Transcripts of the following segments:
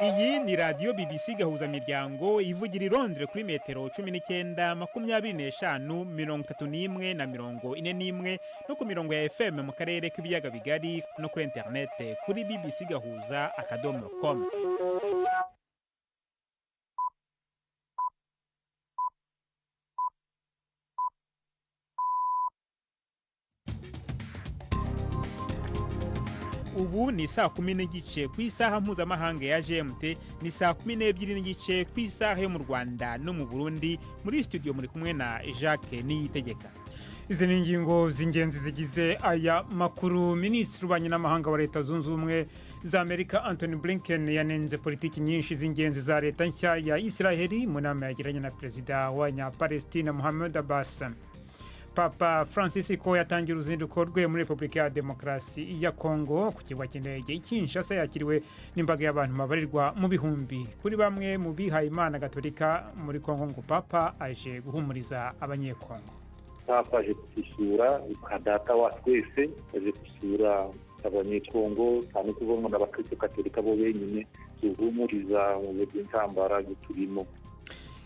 Iyi ni radio BBC Gahuzamiryango ivugira i Londres kuri metero 19 25 31 na 41 no ku mirongo ya FM mu karere k'ibiyaga bigari no kuri internet kuri bbcgahuza.com. Ubu ni saa 10 n'igice ku isaha mpuzamahanga ya GMT, ni saa 12 n'igice ku isaha yo mu Rwanda no mu Burundi. Muri studio muri kumwe na Jacques Niyitegeka. Izi ni ingingo z'ingenzi zigize aya makuru. Minisitiri w'ububanyi n'amahanga wa Leta Zunze Ubumwe za Amerika Anthony Blinken yanenze politiki nyinshi z'ingenzi za leta nshya ya Israeli mu nama yagiranye na perezida w'Abanyapalestina Mohamed Abbas. Papa Francis yatangira uruzinduko rwe muri Repubulika ya Demokarasi ya Congo ku kibuga cy'indege Kinshasa, yakiriwe n'imbaga y'abantu babarirwa mu bihumbi. Kuri bamwe mu bihaye Imana Gatolika muri Congo ngo Papa aje guhumuriza abanyekongo. Papa aje gusura data wa twese, aje gusura abanyekongo cyane kubona n'abakristo Katolika bo benyine, guhumuriza mu bihe by'intambara turimo.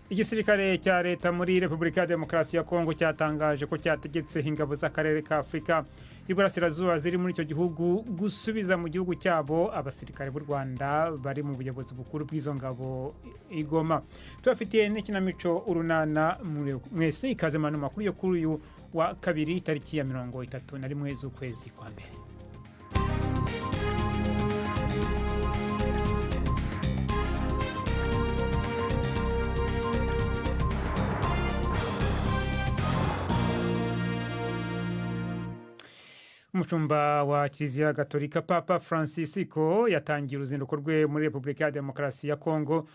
Igisirikare cya leta muri Repubulika ya Demokarasi ya Congo cyatangaje ko cyategetse ingabo z'akarere ka Afrika y'Iburasirazuba ziri muri icyo gihugu gusubiza mu gihugu cyabo abasirikare b'u Rwanda bari mu buyobozi bukuru bw'izo ngabo i Goma. Tubafitiye n'ikinamico urunana mwese, ikaze mu makuru yo kuri uyu wa kabiri tariki ya 31 z'ukwezi kwa mbere. Umushumba wa Kiliziya Gatolika Papa Francis yatangiye uruzinduko rwe muri Repubulika ya Demokarasi ya Congo.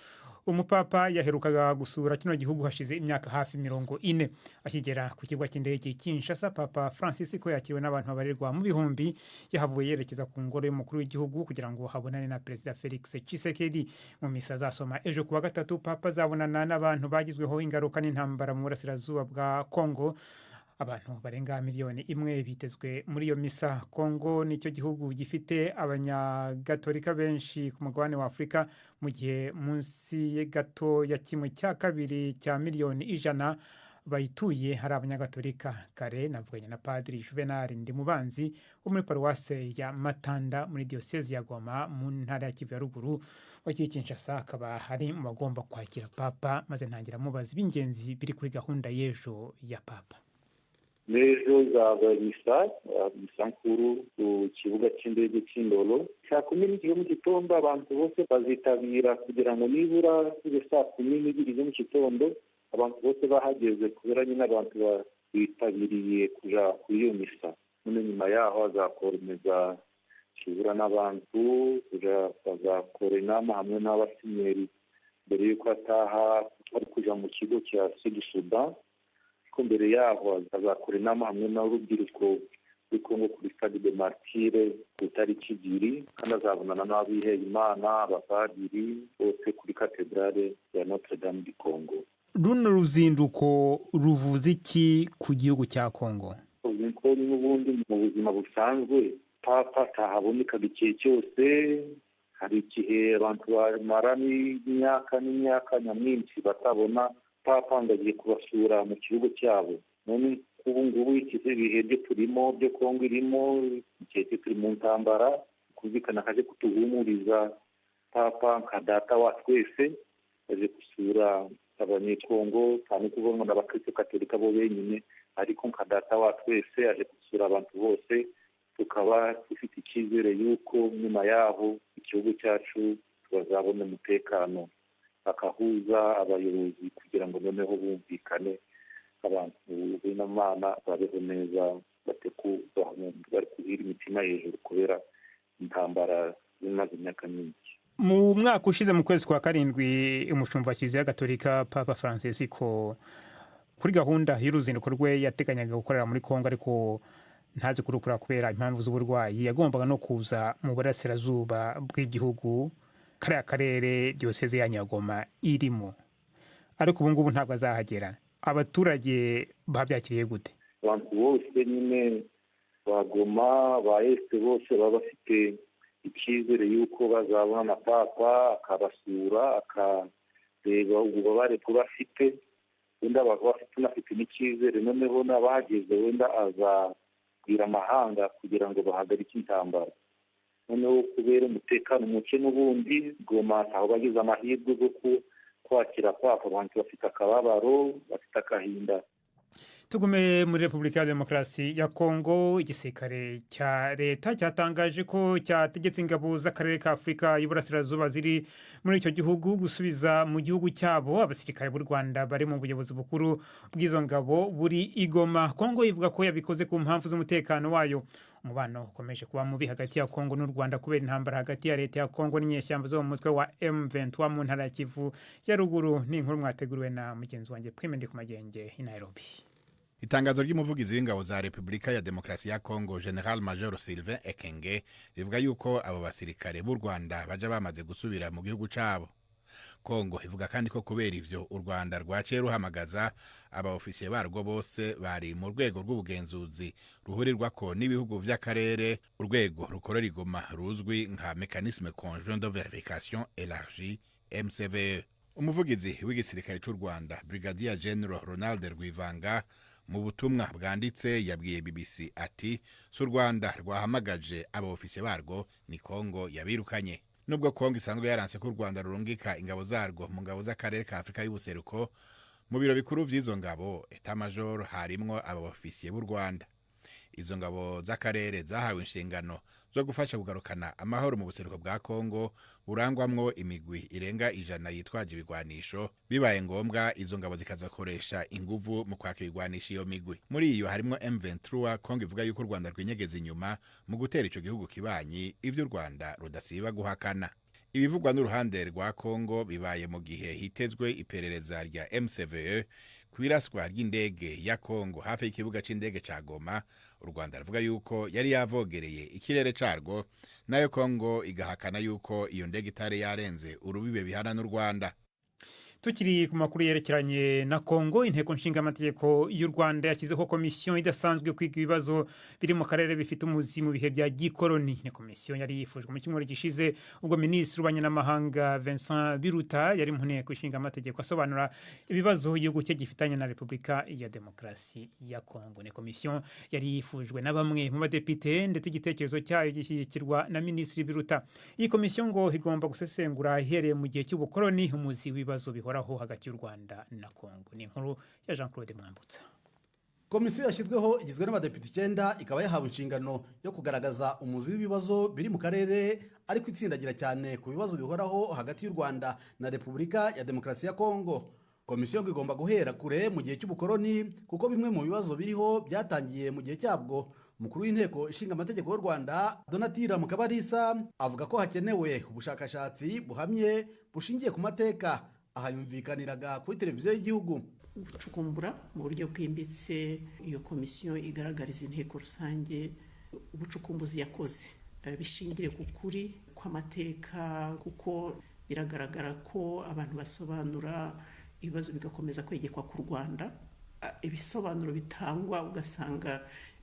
Umupapa yaherukaga gusura kino gihugu hashize imyaka hafi 40. Akigera ku kibuga cy'indege Kinshasa, Papa Francis yakiriwe n'abantu babarirwa mu bihumbi. Yahavuye yerekeza ku ngoro y'umukuru w'igihugu kugira ngo habonane na Perezida Felix Tshisekedi. Mu misa azasoma ejo kuwa gatatu, Papa azabonana n'abantu bagizweho ingaruka n'intambara mu burasirazuba bwa Congo. Abantu barenga miliyoni 1 bitezwe muri iyo misa. Congo nicyo gihugu gifite abanyagatolika benshi ku mugabane wa Afrika, mu gihe munsi gato ya 1/2 cya miliyoni 100 bayituye hari abanyagatolika. Kare navuganye na Padiri Juvenal Ndimubanzi wo muri paruwase ya Matanda muri diocese ya Goma mu ntara ya Kivu ya ruguru wa Kinshasa, akaba hari mu bagomba kwakira Papa, maze ntangira mubaza ibingenzi biri kuri gahunda y'ejo ya Papa. N'ejo zaba misa nkuru ku kibuga cy'indege cy'Indolo saa 10 mu gitondo. Abantu bose bazitabira kugira ngo nibura saa 12 mu gitondo abantu bose bahageze, kubera nyine abantu bitabiriye kuja kuri iyo misa. Nyuma yaho azakoremeza kibura n'abantu bazakora inama hamwe n'abasinyeri mbere y'uko ataha ari kuja mu kigo cya Sud Sudan. Mbere yaho azakora inama hamwe n'urubyiruko rw'i Congo kuri Stade de Martyrs ku tariki 2, kandi azabonana n'abiheye Imana abapadiri bose kuri katedrale ya Notre Dame du Congo. Runo ruzinduko ruvuze iki ku gihugu cya Congo? Ubundi n'ubundi mu buzima busanzwe Papa tahaboneka igihe cyose. Hari igihe abantu bamara n'imyaka nyamwinshi batabona Papa ngagiye kubasura mu kibugo cyabo. None ubu ngubu ibihe byo turimo byo Congo irimo, igihe turi mu ntambara, kuzikana kaje kutuhumuriza. Papa nka data wa twese aje gusura abanyekongo cyane kubona n'abakristo Katolika bo benyine, ariko nka data wa twese aje gusura abantu bose. Tukaba dufite icyizere yuko nyuma yaho igihugu cyacu bazabona umutekano, bakahuza abayobozi kugira ngo noneho bumvikane, abantu b'Imana babeho neza, bari kuhira imitima hejuru kubera intambara zimaze imyaka myinshi. Mu mwaka ushize mu kwezi kwa 7, umushumba wa Kiliziya Gatolika Papa Francis kuri gahunda y'uruzinduko rwe yateganyaga gukorera muri Congo, ariko ntazi kurukura kubera impamvu z'uburwayi. Yagombaga no kuza mu burasirazuba bw'igihugu, kariya karere diocese ya Goma irimo, ariko ubu ngubu ntabwo azahagera. Abaturage babyakiriye gute? Abantu bose nyine bagoma ba Este bose baba bafite icyizere y'uko bazabona amapapa akabasura akareba ububabare bafite, wenda bafite n'icyizere noneho n'abahageze wenda azabwira amahanga kugira ngo bahagarike intambara. noneho kubera umutekano muke n'ubundi Goma aho bagize amahirwe yo kwakira papa, abantu bafite akababaro, bafite akahinda. Tugume muri Repubulika ya Demokarasi ya Kongo, igisirikare cya leta cyatangaje ko cyategetse ingabo z'akarere ka Afurika y'Iburasirazuba ziri muri icyo gihugu gusubiza mu gihugu cyabo abasirikare b'u Rwanda bari mu buyobozi bukuru bw'izo ngabo buri igoma. Kongo ivuga ko yabikoze ku mpamvu z'umutekano wayo. Umubano ukomeje kuba mubi hagati ya Kongo n'u Rwanda kubera intambara hagati ya leta ya Kongo n'inyeshyamba zo mu mutwe wa M23 mu ntara ya Kivu ya ruguru. Ni inkuru mwateguriwe na mugenzi wanjye Prime Ndikumagenge i Nairobi. Itangazo ry'umuvugizi w'ingabo za Repubulika ya Demokarasi ya Kongo General Major Sylvain Ekenge rivuga yuko abo basirikare b'u Rwanda baje bamaze gusubira mu gihugu cyabo. Kongo ivuga kandi ko kubera ivyo u Rwanda rwaciye ruhamagaza abaofisiye barwo bose bari mu rwego rw'ubugenzuzi ruhurirwako n'ibihugu vy'akarere, urwego rukorera igoma ruzwi nka Mécanisme Conjoint de Vérification Élargie MCVE. Umuvugizi w'igisirikare cy'u Rwanda Brigadier General Ronald Rwivanga mu butumwa bwanditse yabwiye BBC ati su Rwanda rwahamagaje abaofisiye barwo ni Kongo yabirukanye. Nubwo Kongo isanzwe yaranse ko u Rwanda rurungika ingabo zarwo mu ngabo z'akarere ka Afurika y'Ubuseruko, mu biro bikuru vy'izo ngabo Etat Major harimwo abaofisiye b'u Rwanda. Izo ngabo z'akarere zahawe inshingano zo gufasha kugarukana amahoro mu buseruko bwa Kongo burangwamwo imigwi irenga 100 yitwaje ibigwanisho, bibaye ngombwa izo ngabo zikazakoresha inguvu mu kwaka ibigwanisho iyo migwi. Muri iyo harimo M23. Kongo ivuga yuko u Rwanda rwinyegeza inyuma mu gutera ico gihugu kibanyi, ivyo u Rwanda rudasiba guhakana. Ibivugwa n'uruhande rwa Kongo bibaye mu gihe hitezwe iperereza rya MCVE kwiraswa ry'indege ya Kongo hafi y'ikibuga c'indege ca Goma. U Rwanda ruvuga yuko yari yavogereye ikirere carwo, nayo Kongo igahakana yuko iyo ndege itari yarenze urubibe bihana n'u Rwanda. Tukiri ku makuru yerekeranye na Kongo, inteko nshinga amategeko y'u Rwanda yashyizeho komisiyo idasanzwe kwiga ibibazo biri mu karere bifite umuzi mu bihe bya gikoloni. Ni komisiyo yari yifujwe mu cyumweru gishize ubwo Minisitiri w'Abanyamahanga Vincent Biruta yari mu nteko ishinga amategeko asobanura ibibazo igihugu cye gifitanye na Repubulika ya Demokarasi ya Kongo. Ni komisiyo yari yifujwe na bamwe mu badepite ndetse igitekerezo cyayo gishyigikirwa na Minisitiri Biruta. Iyi komisiyo ngo igomba gusesengura ihereye mu gihe cy'ubukoloni umuzi w'ibibazo bihora aho hagati y'u Rwanda na Kongo. Ni inkuru ya Jean-Claude Mwambutsa. Komisiyo yashyizweho igizwe n'abadepite 9 ikaba yahawe inshingano yo kugaragaza umuzi w'ibibazo biri mu karere, ariko itsindagira cyane ku bibazo bihoraho hagati y'u Rwanda na Repubulika ya Demokarasi ya Kongo. Komisiyo ngo igomba guhera kure mu gihe cy'ubukoloni kuko bimwe mu bibazo biriho byatangiye mu gihe cyabwo. Umukuru w'inteko ishinga amategeko y'u Rwanda Donatira Mukabarisa avuga ko hakenewe ubushakashatsi buhamye bushingiye ku mateka. Aha yumvikaniraga kuri televiziyo y'igihugu. Gucukumbura mu buryo bwimbitse iyo komisiyo igaragariza inteko rusange ubucukumbuzi yakoze bishingire ku kuri kw'amateka, kuko biragaragara ko abantu basobanura ibibazo bigakomeza kwegekwa ku Rwanda, ibisobanuro bitangwa ugasanga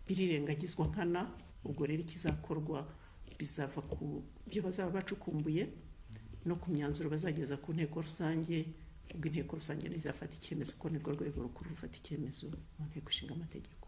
birirengagizwa nkana. Ubwo rero ikizakorwa bizava ku byo bazaba bacukumbuye no ku myanzuro bazageza ku nteko rusange. Ubwo inteko rusange nizafata icyemezo ko nirwo rwego rukuru rufata icyemezo mu nteko ishinga amategeko.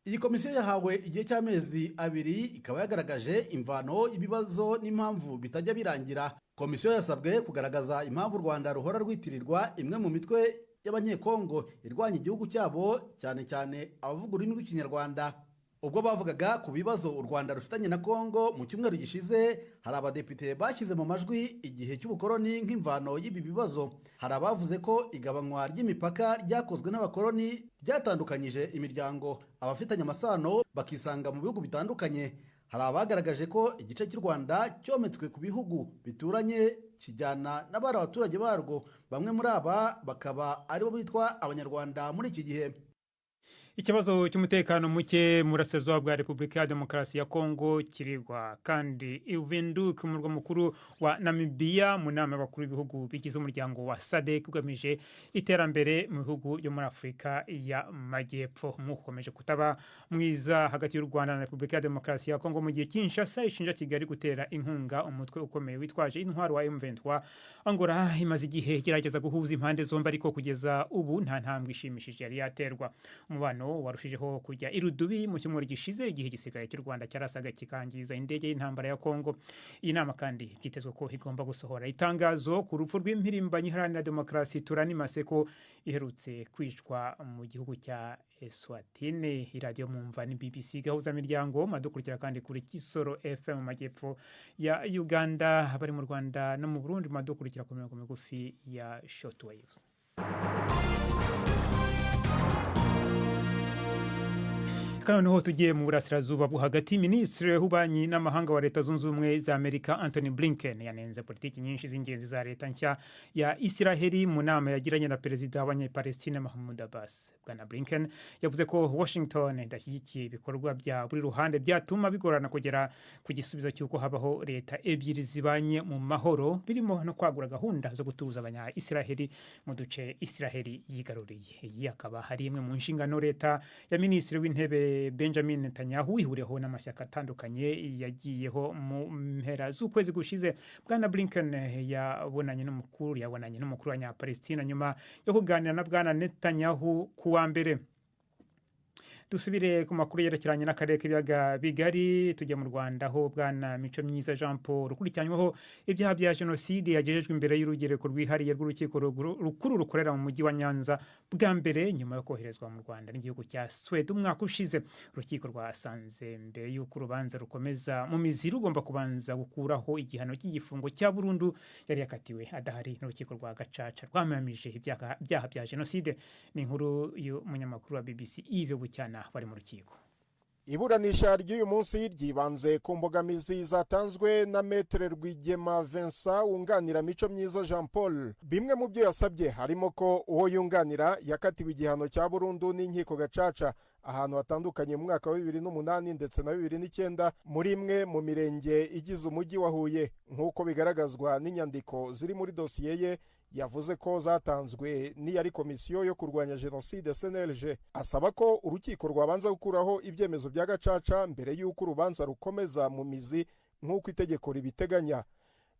Iyi komisiyo yahawe igihe cy'amezi 2 ikaba yagaragaje imvano ibibazo n'impamvu bitajya birangira. Komisiyo yasabwe kugaragaza impamvu u Rwanda ruhora rwitirirwa imwe mu mitwe y'abanyekongo irwanya igihugu cyabo, cyane cyane abavuga ururimi rw'ikinyarwanda. Ubwo bavugaga ku bibazo u Rwanda rufitanye na Kongo mu cyumweru gishize, hari abadepite bashyize mu majwi igihe cy'ubukoloni nk'imvano y'ibi bibazo. Hari abavuze ko igabanywa ry'imipaka ryakozwe n'abakoloni ryatandukanyije imiryango, abafitanye amasano bakisanga mu bihugu bitandukanye. Hari abagaragaje ko igice cy'u Rwanda cyometswe ku bihugu bituranye kijyana n'abari abaturage barwo, bamwe muri aba bakaba aribo bitwa abanyarwanda muri iki gihe. Ikibazo cy'umutekano muke mu burasirazuba bwa Repubulika ya Demokarasi ya Kongo kirigwa kandi Uvinduka umurwa mukuru wa Namibia mu nama y'abakuru b'ibihugu bigize umuryango wa SADC ugamije iterambere mu bihugu byo muri Afurika ya Majyepfo. Mukomeje kutaba mwiza hagati y'u Rwanda na Repubulika ya Demokarasi ya Kongo mu gihe Kinshasa ishinja Kigali gutera inkunga umutwe ukomeye witwaje intwaro wa M23. Angola imaze igihe gerageza guhuza impande zombi ariko kugeza ubu nta ntambwe ishimishije yari yaterwa. Umubano warushijeho kujya irudubi mu cyumweru gishize igihe igisirikare cy'u Rwanda cyarasaga kikangiza indege y'intambara ya Kongo. Iyi nama kandi byitezwe ko igomba gusohora itangazo ku rupfu rw'impirimbanyi iharanira demokarasi Turani Maseko iherutse kwicwa mu gihugu cya Eswatini. Radio Mumva ni BBC Gahuzamiryango, madukurikira kandi kuri Kisoro FM mu majyepfo ya Uganda, abari mu Rwanda no mu Burundi madukurikira ku mirongo migufi ya shortwaves. Noneho tugiye mu burasirazuba bwo hagati. Minisitiri w'ububanyi n'amahanga wa Leta Zunze Ubumwe za Amerika Anthony Blinken yanenze politiki nyinshi z'ingenzi za leta nshya ya Israeli mu nama yagiranye na perezida w'Abanyapalestina Mahmoud Abbas. Bwana Blinken yavuze ko Washington idashyigikiye ibikorwa bya buri ruhande byatuma bigorana kugera ku gisubizo cy'uko habaho leta ebyiri zibanye mu mahoro, birimo no kwagura gahunda zo gutuza abanya-Israeli mu duce Israeli yigaruriye. Iyi akaba hari imwe mu nshingano leta ya Minisitiri w'Intebe Benjamin Netanyahu ihuriyeho n'amashyaka atandukanye yagiyeho mu mpera z'ukwezi gushize. Bwana Blinken yabonanye n'umukuru wa Palestina nyuma yo kuganira na Bwana Netanyahu kuwa mbere. Dusubire ku makuru yerekeranye n'akarere k'ibiyaga bigari, tujye mu Rwanda aho Bwana Mico Myiza Jean Paul ukurikiranyweho ibyaha bya jenoside yagejejwe imbere y'urugereko rwihariye rw'urukiko rukuru rukorera mu mujyi wa Nyanza bwa mbere nyuma yo koherezwa mu Rwanda n'igihugu cya Sweden umwaka ushize. Urukiko rwasanze mbere y'uko urubanza rukomeza mu mizi rugomba kubanza gukuraho igihano cy'igifungo cya burundu yari yakatiwe adahari n'urukiko rwa Gacaca rwamamije ibyaha bya jenoside. Ni inkuru y'umunyamakuru wa BBC Yves Bucyana bari mu rukiko. Iburanisha ry'uyu munsi ryibanze ku mbogamizi zatanzwe na Maître Rwigema Vincent wunganira Mico Myiza Jean Paul. Bimwe mu byo yasabye harimo ko uwo yunganira yakatiwe igihano cya burundu n'inkiko Gacaca ahantu hatandukanye mu mwaka wa 2008 ndetse na 2009 muri imwe mu mirenge igize umujyi wa Huye, nk'uko bigaragazwa n'inyandiko ziri muri dosiye ye. Yavuze ko zatanzwe n'iyari komisiyo yo kurwanya jenoside CNLG. Asaba ko urukiko rwabanza gukuraho ibyemezo bya Gacaca mbere y'uko urubanza rukomeza mu mizi nk'uko itegeko ribiteganya.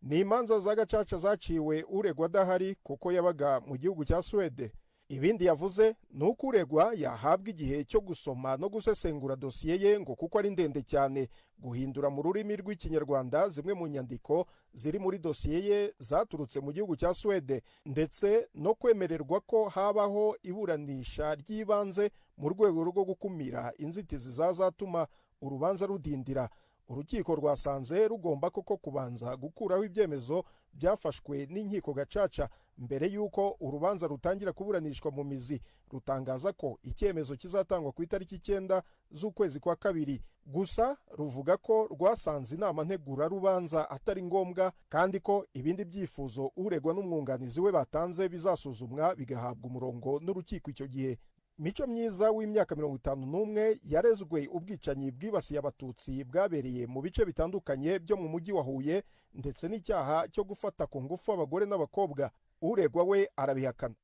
Ni imanza za Gacaca zaciwe uregwa adahari kuko yabaga mu gihugu cya Sweden. Ibindi yavuze ni uko uregwa yahabwa igihe cyo gusoma no gusesengura dosiye ye ngo kuko ari ndende cyane, guhindura mu rurimi rw'Ikinyarwanda zimwe mu nyandiko ziri muri dosiye ye zaturutse mu gihugu cya Sweden, ndetse no kwemererwa ko habaho iburanisha ry'ibanze mu rwego rwo gukumira inzitizi zazatuma urubanza rudindira. Urukiko rwasanze rugomba koko kubanza gukuraho ibyemezo byafashwe n'inkiko Gacaca mbere y'uko urubanza rutangira kuburanishwa mu mizi. Rutangaza ko icyemezo kizatangwa ku itariki 9 z'ukwezi kwa kabiri. Gusa ruvuga ko rwasanze inama ntegura rubanza atari ngombwa kandi ko ibindi byifuzo uregwa n'umwunganizi we batanze bizasuzumwa bigahabwa umurongo n'urukiko icyo gihe. Mico Myiza w'imyaka 51 yarezwe ubwicanyi bwibasiye abatutsi bwabereye mu bice bitandukanye byo mu mujyi wa Huye ndetse n'icyaha cyo gufata ku ngufu abagore n'abakobwa. Uregwa we arabihakana.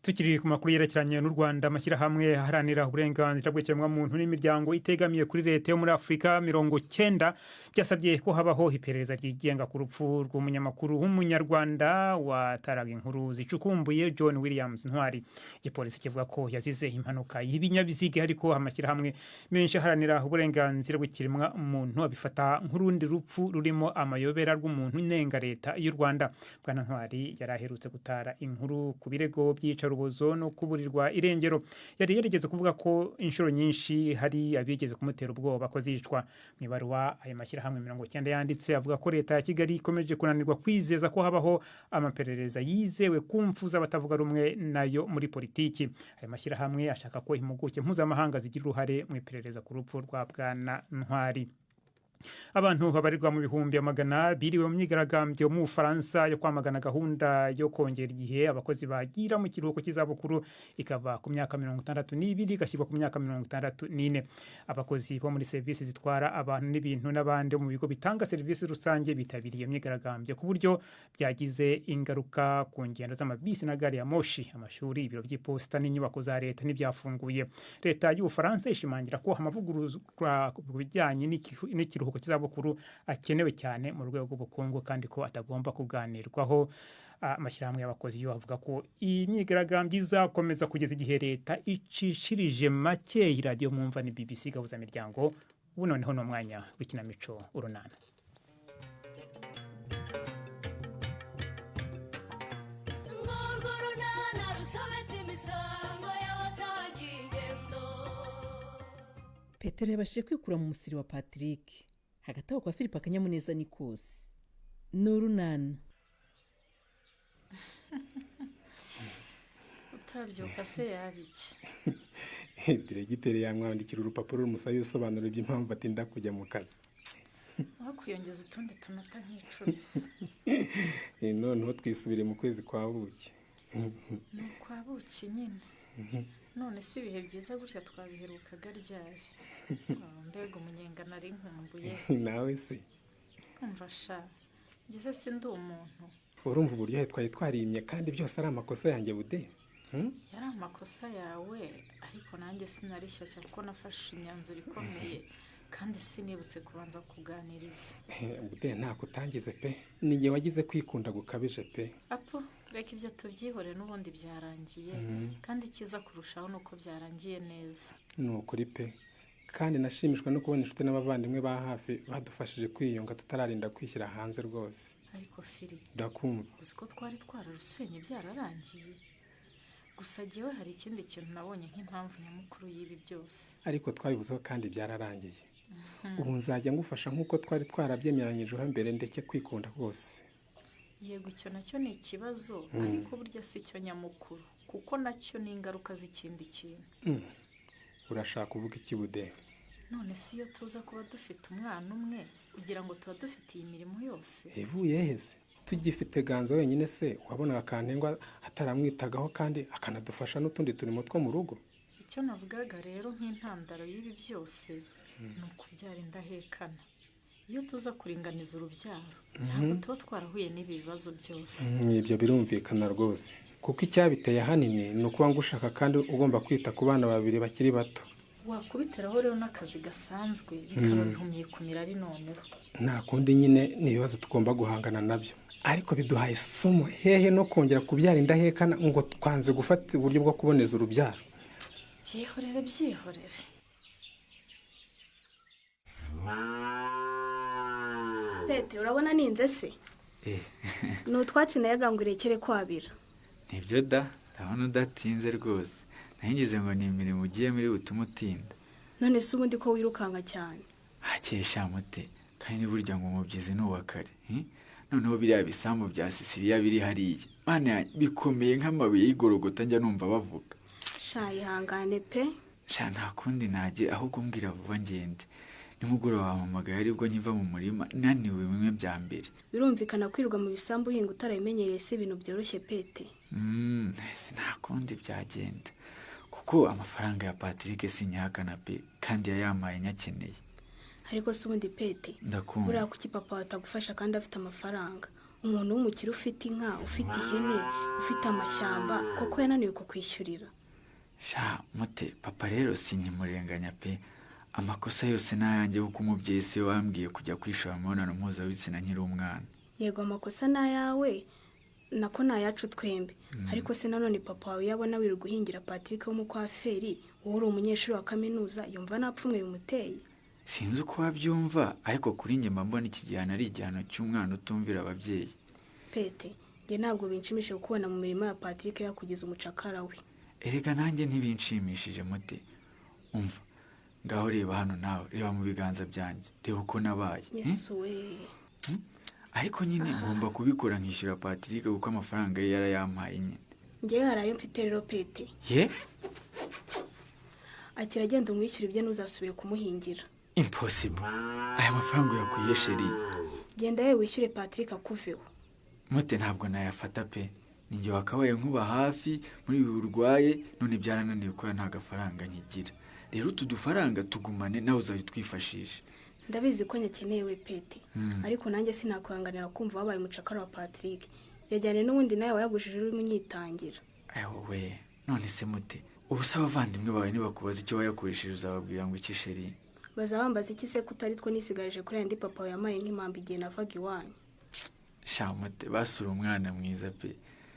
Tukiri ku makuru yerekeranye n'u Rwanda, amashyirahamwe aharanira uburenganzira bw'ikiremwamuntu n'imiryango itegamiye kuri leta yo muri Afurika 90 byasabye ko habaho iperereza ryigenga ku rupfu rw'umunyamakuru w'umunyarwanda wataraga inkuru zicukumbuye John Williams Ntwari. Igipolisi kivuga ko yazize impanuka y'ibinyabiziga, ariko amashyirahamwe menshi aharanira uburenganzira bw'ikiremwamuntu abifata nk'urundi rupfu rurimo amayobera rw'umuntu nenga leta y'u Rwanda. Bwana Ntwari yaraherutse gutara inkuru ku birego by'icarubozo no kuburirwa irengero. Yari yarigeze kuvuga ko inshuro nyinshi hari abigeze kumutera ubwoba ko zicwa. Mu ibaruwa ayo mashyirahamwe 90 yanditse avuga ko leta ya Kigali ikomeje kunanirwa kwizeza ko habaho amaperereza yizewe ku mfu z'abatavuga rumwe nayo muri politiki. Ayo mashyirahamwe ashaka ko impuguke mpuzamahanga zigira uruhare mu iperereza ku rupfu rwa Bwana Ntwari. abantu babarirwa mu bihumbi amagana biriwe mu myigaragambyo mu Bufaransa yo kwamagana gahunda yo kongera igihe abakozi bagira mu kiruhuko cy'izabukuru ikava ku myaka 62 igashyirwa ku myaka 64. Abakozi bo muri serivisi zitwara abantu n'ibintu n'abandi mu bigo bitanga serivisi rusange bitabiriye myigaragambyo ku buryo byagize ingaruka ku ngendo z'amabisi na gari ya moshi, amashuri, ibiro by'iposita n'inyubako za leta n'ibyafunguye. Leta y'Ubufaransa ishimangira ko amavugurura ku bijyanye n'ikiruhuko cy'izabukuru akenewe cyane mu rwego rw'ubukungu kandi ko atagomba kuganirwaho. Amashyirahamwe y'abakozi yo avuga ko iyi myigaragambyo izakomeza kugeza igihe leta icishirije make. Radio mwumva ni BBC Gahuzamiryango. Ubu noneho ni umwanya w'ikinamico urunana. Petero yabashije kwikura mu musiri wa Patrick. Hagati aho kwa Philippe akanyamuneza ni kose. N'urunana. Utabyuka se yabiki. Diregiteri yamwandikira urupapuro rumusaba ibisobanuro by'impamvu atinda kujya mu kazi. Wakuyongeza utundi tunota nk'icumi. Noneho twisubire mu kwezi kwa buki. Ni kwa buki nyine. None si ibihe byiza gutya twabiherukaga ryari. Mbega umunyenga nari nkumbuye. Nawe se umva sha ngeze se ndi umuntu. Urumva uburyo twari twarimye kandi byose ari amakosa yanjye bude. Yari amakosa yawe ariko nanjye sinarishyashya kuko nafashe imyanzuro ikomeye kandi sinibutse kubanza kuganiriza. Bude nta kutangize pe. Nigiye wagize kwikunda gukabije pe. Apo reka ibyo tubyihore n'ubundi byarangiye kandi kiza kurushaho nuko byarangiye neza. Nukuri pe. Kandi nashimishwa no kubona inshuti n'abavandimwe ba hafi badufashije kwiyunga tutararinda kwishyira hanze rwose. Ariko Fili ndakumva. Uzi ko twari twararusenye byararangiye. Gusa jewe hari ikindi kintu nabonye nk'impamvu nyamukuru y'ibi byose. Ariko twabivuzeho kandi byararangiye. Ubu nzajya ngufasha nk'uko twari twarabyemeranyijeho mbere ndeke kwikunda rwose. Yego icyo nacyo ni ikibazo ariko burya si cyo nyamukuru kuko nacyo ni ingaruka z'ikindi kintu. Urashaka kuvuga iki bude? None si yo tuza kuba dufite umwana umwe kugira ngo tuba dufite iyi mirimo yose. Evuye heze tugifite Ganza wenyine se wabonaga Kantengwa ataramwitagaho kandi akanadufasha n'utundi turimo two mu rugo. Icyo navugaga rero nk'intandaro y'ibi byose ni ukubyara indahekana. Iyo tuza kuringaniza urubyaro ntabwo tuba twarahuye n'ibi bibazo byose. Ibyo birumvikana rwose kuko icyabiteye ahanini ni ukuba ngushaka kandi ugomba kwita ku bana babiri bakiri bato. Wakubiteraho rero n'akazi gasanzwe bikaba bihumiye kumira ari noneho. Nta kundi nyine ni ibibazo tugomba guhangana nabyo ariko biduhaye isomo hehe no kongera kubyara indahekana ngo twanze gufata uburyo bwo kuboneza urubyaro. Byihorere. Tete urabona ninze se? N'utwatsi nayaga ngo irekere kwabira. Nibyo da, ndabona udatinze rwose. Nahingize ngo ni imirimo ugiye muri utumutinda. None se ubundi ko wirukanga cyane? Hakesha mute, kandi burya ngo umubyizi n'uwakare. Noneho biriya bisambu bya Sisiriya biri hariya. Mana bikomeye nk'amabuye y'igorogota njya numva bavuga. Sha ihangane pe. Sha nta kundi naje ahubwo mbwira vuba ngende. Nimugoroba wamamagaye aribwo nyiva mu murima naniwe bimwe bya mbere. Birumvikana kwiruka mu bisambu hinga utarabimenyereye se ibintu byoroshye Pete. Nta kundi byagenda. Kuko amafaranga ya Patrick sinyakana pe kandi yayamaye nyakeneye. Ariko se ubundi Pete ndakumva uriya kuki papa atagufasha kandi afite amafaranga. Umuntu w'umukire ufite inka, ufite ihene, ufite amashyamba koko yananiwe kukwishyurira. Sha mute papa rero sinyimurenganya pe. Amakosa yose nayanjye kuko umubyeyi se wambwiye kujya kwishora imibonano mpuzabitsina nkiri umwana. Yego amakosa nayawe nako nayacu twembe. Ariko se nanone papa wawe yabona wiru guhingira Patrick wo mu kwaferi uri umunyeshuri wa kaminuza yumva napfumwe bimuteye. Sinzi uko wabyumva ariko kuri njye mbona iki gihano ari igihano cy'umwana utumvira ababyeyi. Pete nge ntabwo binshimishe kubona mu mirimo ya Patrick yakugize umucakara we. Erega nanjye ntibinshimishije mute. Umva ngaho reba hano nawe reba mu biganza byanjye reba uko nabaye. Yesu we. Ariko nyine ngomba kubikora nkishyura Patrick kuko amafaranga ye yarayampaye nyine. Nge harayo mfite rero Pete. Ye? Ati ragenda umwishyura ibyo ntuzasubire kumuhingira. impossible. Aya mafaranga yakuye sheri. genda yewe wishyure Patrick akuveho. Mute ntabwo nayafata pe. Ninjye wakabaye nkuba hafi muri ibi urwaye none byarananiye ko nta gafaranga nkigira. Rero utu dufaranga tugumane nawe uzabitwifashisha. Ndabizi ko nyakeneye we Pete. Ariko nanjye sinakwanganira kumva wabaye umucakara wa Patrick. Yajyane n'ubundi nawe wayagujije uri munyitangira. We none se mute. Ubusaba abavandimwe bawe nibakubaza icyo wayakoresheje uzababwira ngo iki sheri. Bazabambaza iki se kutari two nisigaje kuri andi papa yamaye nk'impambi igihe navaga iwanyu. Shamute basura umwana mwiza pe.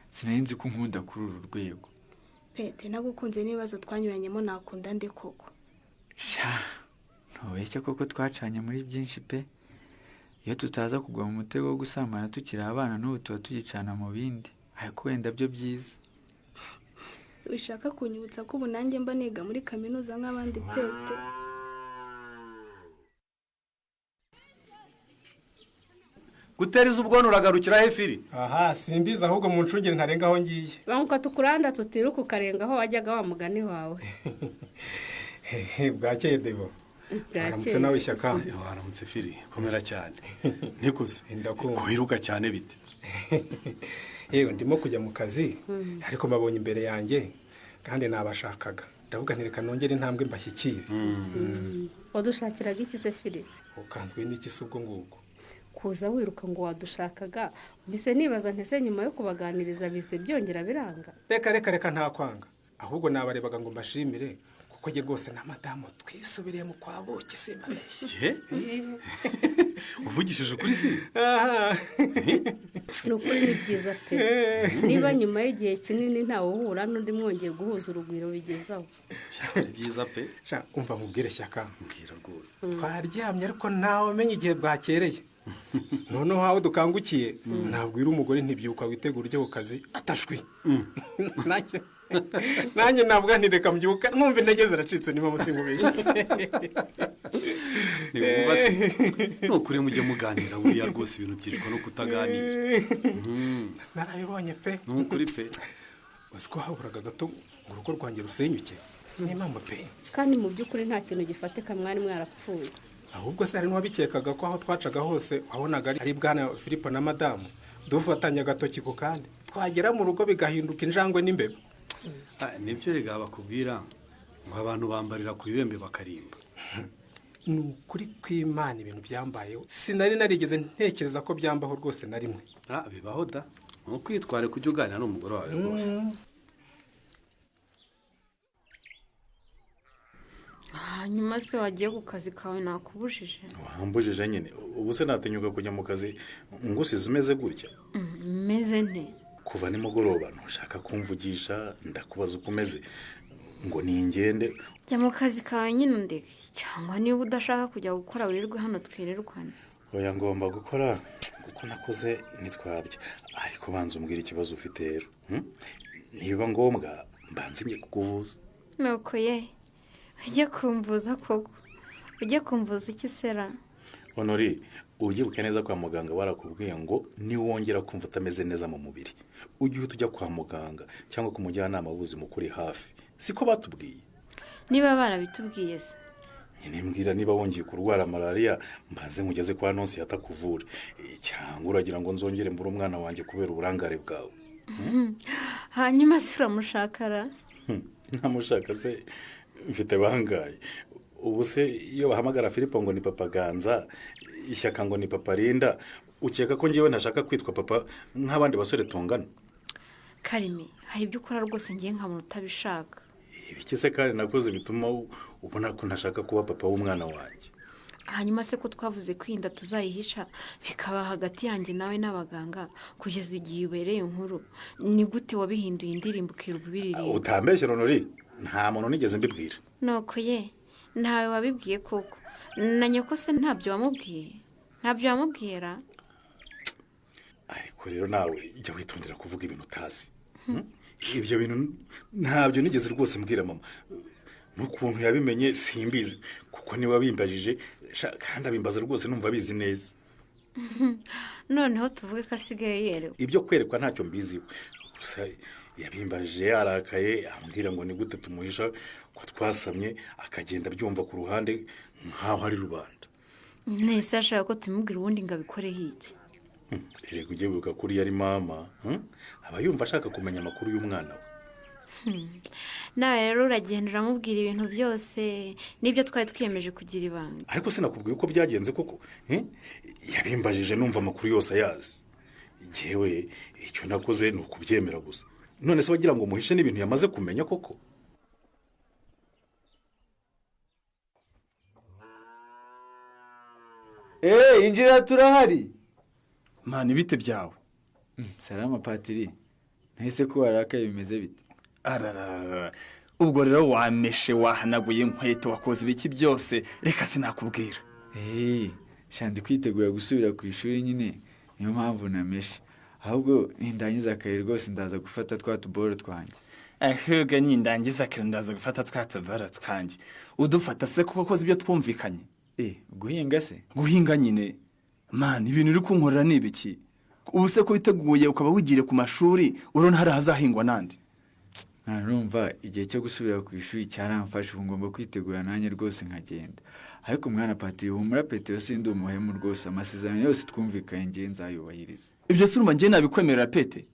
Sinarinzi ko nkunda kuri uru rwego. Pete nagukunze n'ibibazo twanyuranyemo nakunda nde koko. Ntubeshya koko twacanye muri byinshi pe. Iyo tutaza kugwa mu mutego wo gusambana tukiri abana n'ubu tuba tugicana mu bindi. Ariko wenda byo byiza. Wishaka kunyibutsa ko ubu nanjye mba niga muri kaminuza nk'abandi Pete. Guteriza ubwone uragarukira he firi? Aha simbiza ahubwo mu ncungire ntarenga aho ngiye. Banguka tukuranda tutiruka ukarenga aho wajyaga wa mugani wawe. Bwakeye Debo. Aramutse nawe Shyaka. Aramutse firi komera cyane. Nikuze. Kuhiruka cyane bite? Yewe ndimo kujya mu kazi ariko mbabonye imbere yanjye kandi nabashakaga. Ndavuga ntireka nongere intambwe mbashyikire. Wadushakiraga iki se firi? Ukanzwe n'iki se ubwo ngubwo? Kuza wiruka ngo wadushakaga mbese nibaza ntese nyuma yo kubaganiriza bise byongera biranga. Reka nta kwanga ahubwo nabarebaga ngo mbashimire kuko nge rwose na madamu twisubiriye mu kwabuki simabeshye. Uvugishije ukuri firi? Nukuri ni byiza pe. Niba nyuma y'igihe kinini ntawe uhura n'undi mwongeye guhuza urugwiro bigezaho. Byari byiza pe. Umva mubwire Shyaka. Mbwira rwose. Twaryamye ariko nawe menye igihe bwakereye. Noneho hawo dukangukiye ntabwo iri umugore ntibyuka witegura ujye ku kazi atashwi. Nanjye ntabwo ntireka mbyuka numva intege ziracitse niba musingubeshye. Nukuri mujye muganira buriya rwose ibintu byicwa no kutaganira. Narabibonye pe. Nukuri pe. Uziko haburaga gato ngo urugo rwanjye rusenyuke. Ni mama pe. Kandi mu by'ukuri nta kintu gifatika mwari mwarapfuye. Ahubwo se hari n'uwabikekaga ko aho twacaga hose wabonaga ari bwana Philippe na madamu dufatanya agatoki ku kandi twagera mu rugo bigahinduka injangwe n'imbeba. Nibyo rega bakubwira ngo abantu bambarira ku bibembe bakarimba. Nukuri kw'Imana ibintu byambayeho sinari narigeze ntekereza ko byambaho rwose na rimwe. Bibaho da. Nukwitware kujya uganira n'umugore wawe rwose. Hanyuma se wagiye ku kazi kawe nakubujije? Wambujije nyine. Ubu se natinyuka kujya mu kazi ngusize umeze gutya? Meze nte? Kuva nimugoroba ntushaka kumvugisha ndakubaza uko umeze ngo ningende. Jya mu kazi kawe nyine undeke cyangwa niba udashaka kujya gukora wirirwe hano twirirwane. Oya ngomba gukora kuko nakoze nitwabye ariko banza umbwira ikibazo ufite rero. Niba ngombwa mbanze ngiye kukuvuza. Nuko ye ujye kumvuza koko. Ujye kumvuza iki sera? Honori ugiye neza kwa muganga barakubwiye ngo niwongera kumva utameze neza mu mubiri ujye tujya kwa muganga cyangwa ku mujyanama w'ubuzima ukuri hafi. Siko batubwiye? Niba barabitubwiye se nyine mbwira niba wongeye kurwara malaria mbanze ngugeze kwa nonsi yatakuvura cyangwa uragira ngo nzongere mbura umwana wanjye kubera uburangare bwawe. Hanyuma se uramushakara? Ntamushaka se mfite bangaye. Ubu se iyo bahamagara Philippe ngo ni papa Ganza Ishyaka ngo ni papa Linda ukeka ko ngiye ntashaka kwitwa papa nk'abandi basore tungana? Karimi hari ibyo ukora rwose ngiye nkamuntu utabishaka. Ibiki se kandi nakoze bituma ubona ko ntashaka kuba papa w'umwana wanjye? Hanyuma se ko twavuze kwinda tuzayihisha bikaba hagati yanjye nawe n'abaganga kugeza igihe ubereye inkuru ni gute wabihinduye indirimbo ukirwa ibiririmbo? Utambeshye Honori nta muntu nigeze mbibwira. Nuko ye ntawe wabibwiye koko na nyoko se ntabyo wamubwiye? Ntabyo wamubwira? Ariko rero nawe ijya witondera kuvuga ibintu utazi. Ibyo bintu ntabyo nigeze rwose mbwira mama. N'ukuntu yabimenye simbizi kuko niwe wabimbajije kandi abimbaza rwose numva bizi neza. Noneho tuvuge ko asigaye yerewe. Ibyo kwerekwa ntacyo mbiziho gusa yabimbajije yarakaye ambwira ngo ni gute tumuhisha ko twasamye akagenda abyumva ku ruhande nk'aho ari rubanda. Nese ashaka ko tumubwira ubundi ngo abikoreho iki? Reka ujye wibuka ko uriya ari mama, aba yumva ashaka kumenya amakuru y'umwana we. Nawe rero uragenda uramubwira ibintu byose n'ibyo twari twiyemeje kugira ibanga. Ariko sinakubwiye uko byagenze koko, yabimbajije numva amakuru yose ayazi. Yewe icyo nakoze ni ukubyemera gusa. None se wagira ngo muhishe n'ibintu yamaze kumenya koko? Injira turahari. Mani bite byawe? Salama patiri. Ntese ko warakaye bimeze bite? Ararara. Ubwo rero wameshe wahanaguye inkweto wakoze ibiki byose reka sinakubwira. Shandi kwitegura gusubira ku ishuri nyine niyo mpamvu nameshe. Ahubwo nindangiza akazi rwose ndaza gufata twa tuboro twanjye. Ahubwo nindangiza akazi ndaza gufata twa tuboro twanjye. Udufata se kuko koze ibyo twumvikanye. Guhinga se? Guhinga nyine. Mani ibintu uri kunkorera ni ibiki? Ubu se ko witeguye ukaba wigire ku mashuri urona hari hazahingwa nandi? Narumva igihe cyo gusubira ku ishuri cyaramfashe ngomba kwitegura nanjye rwose nkagenda. Ariko mwana patiri humura Petero sindi umuhemu rwose amasezerano yose twumvikanye ngiye nzayubahiriza. Ibyo suruma ngiye nabikwemerera Pete.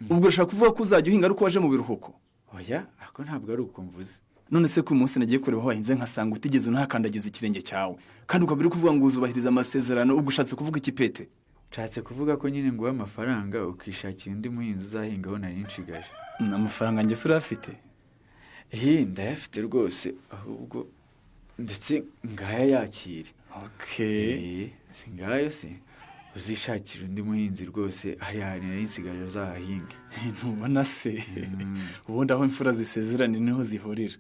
Ubwo urashaka kuvuga ko uzajya uhinga ariko waje mu biruhuko? Oya, ako ntabwo ari uko mvuze. None se ku munsi nagiye kureba wahinze nkasanga utigeze unahakandagiza ikirenge cyawe. Kandi ukabiri kuvuga ngo uzubahiriza amasezerano ubwo ushatse kuvuga iki Pete? Nshatse kuvuga ko nyine nguha amafaranga ukishakira undi muhinzi uzahingaho nari nshigaje. Amafaranga nge sura afite? Ndayafite rwose ahubwo ndetse ngaya yakire. Singayo se uzishakira undi muhinzi rwose hari nari nsigaje uzahahinga. Ntubona se ubundi aho imfura zisezerana niho zihurira.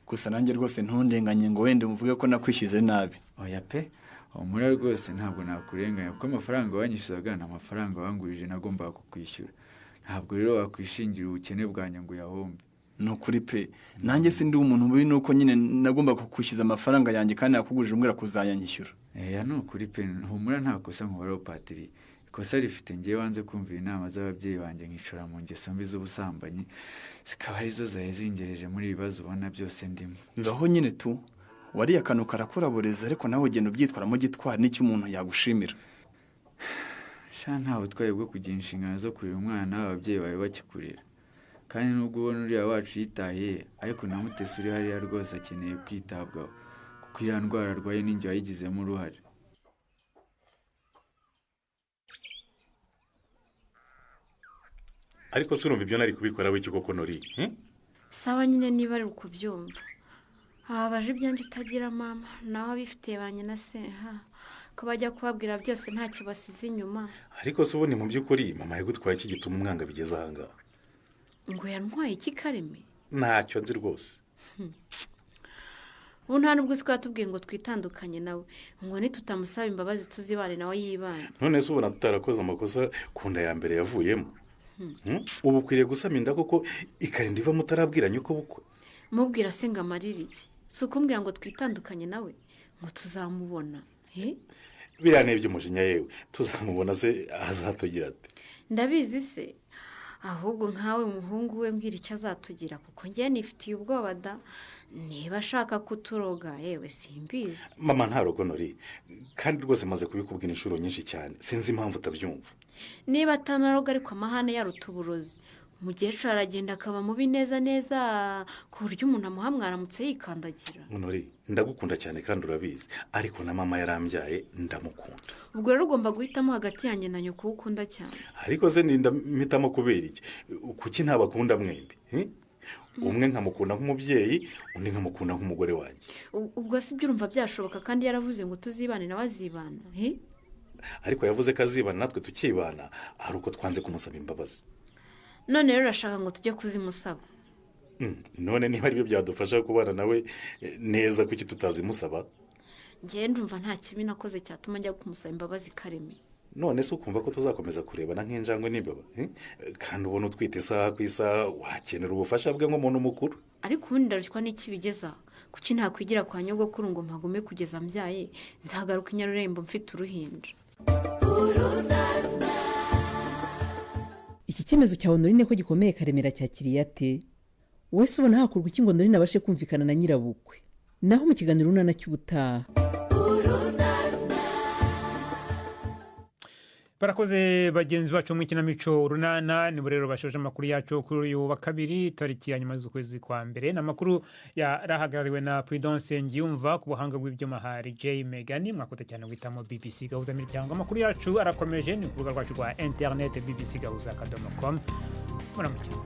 Gusa nanjye rwose ntundenganye ngo wende muvuge ko nakwishize nabi. Oya pe umura rwose ntabwo nakurenganya kuko amafaranga wanyishyuzaga ni amafaranga wangurije nagombaga kukwishyura. Ntabwo rero wakwishingira ubukene bwanjye ngo yahombe. Nukuri pe nanjye sindi umuntu mubi nuko nyine nagomba kukwishyuza amafaranga yanjye kandi nakugurije umbwira kuzayanyishyura. Nukuri pe humura nta kosa nkubaraho patiri. Ikosa rifite ngiye wanze kumvira inama z'ababyeyi banjye nkishora mu ngeso mbi z'ubusambanyi zikaba arizo zahe zingejeje muri ibibazo ubona byose ndimo. Bibaho nyine tu wariya kanu karakuraboreza ariko nawe ugenda ubyitwaramo gitwara n'icyo umuntu yagushimira. Ntawe utwaye bwo kugira inshingano zo kurera umwana n'ababyeyi bawe bakikurira. Kandi nubwo ubona uriya wacu yitahiye ariko na Mutesi uri hariya rwose akeneye kwitabwaho kuko iriya ndwara arwaye n'injye wayigizemo uruhare. Ariko se urumva ibyo nari kubikora w'iki koko Nori? Sawa nyine niba ari uko byumva. Abaje ibyanjye utagira mama nawe abifitiye ba nyina se ko bajya kubabwira byose ntacyo basize inyuma. Ariko se ubundi mu by'ukuri mama yagutwaye iki gituma umwanga bigeze ahangaha? Ngo yantwaye iki Kareme? Ntacyo nzi rwose. Ubu nta nubwo twatubwiye ngo twitandukanye nawe ngo nitutamusaba imbabazi tuzibane nawe yibane. None se ubona tutarakoze amakosa ku nda ya mbere yavuyemo? Ubu ukwiriye gusama inda koko ikarinda iva mutarabwiranye uko bukwe? Mubwira se ngo amarire iki? Si ukumbwira ngo twitandukanye nawe ngo tuzamubona. Biriya ni iby'umujinya yewe tuzamubona se azatugira ate? Ndabizi se ahubwo nkawe umuhungu we mbwira icyo azatugira kuko ngiye nifitiye ubwoba da niba ashaka kuturoga yewe simbizi. Mama ntarogo Nori kandi rwose maze kubikubwira inshuro nyinshi cyane sinzi impamvu utabyumva. Niba atanaroga ariko amahane yaruta uburozi umukecuru aragenda akaba mubi neza neza ku buryo umuntu amuha mwaramutse yikandagira. Nori ndagukunda cyane kandi urabizi ariko na mama yarambyaye ndamukunda. Ubwo rero ugomba guhitamo hagati yanjye na nyoko ukunda cyane. Ariko se ndamhitamo kubera iki? Kuki ntabakunda mwembi? Umwe nkamukunda nk'umubyeyi undi nkamukunda nk'umugore wanjye. Ubwo si byo urumva byashoboka kandi yaravuze ngo tuzibane nawe azibana. Ariko yavuze ko azibana natwe tukibana ari uko twanze kumusaba imbabazi. None rero urashaka ngo tujye kuzimusaba? None niba aribyo byadufasha kubana nawe neza kuki tutazimusaba? Ngiye ndumva nta kibi nakoze cyatuma njya kumusaba imbabazi Kareme. None se ukumva ko tuzakomeza kurebana nk'injangwe n'imbeba? Kandi ubona utwite isaha ku isaha wakenera ubufasha bwe nk'umuntu mukuru. Ariko ubundi ndarushywa n'iki bigeza kuki ntakwigira kwa nyogokuru ngo mpagume kugeza mbyaye nzagaruka inyarurembo mfite uruhinja. iki cyemezo cya Honorine ko gikomeye Karemera cyakiriye ate wese ubona hakorwa iki ngo Honorine abashe kumvikana na nyirabukwe naho mu kiganiro runana cy'ubutaha. barakoze bagenzi bacu mu kinamico runana ni rero bashoje amakuru yacu kuri uyu wa kabiri tariki ya nyuma z'ukwezi kwa mbere n'amakuru yarahagarariwe na Prudence Ngiyumva ku buhanga bw'ibyuma hari J Megani mwakoze cyane guhitamo BBC Gahuzamiryango. Amakuru yacu arakomeje ni ku rubuga rwacu rwa internet bbcgahuza.com. Muramukira.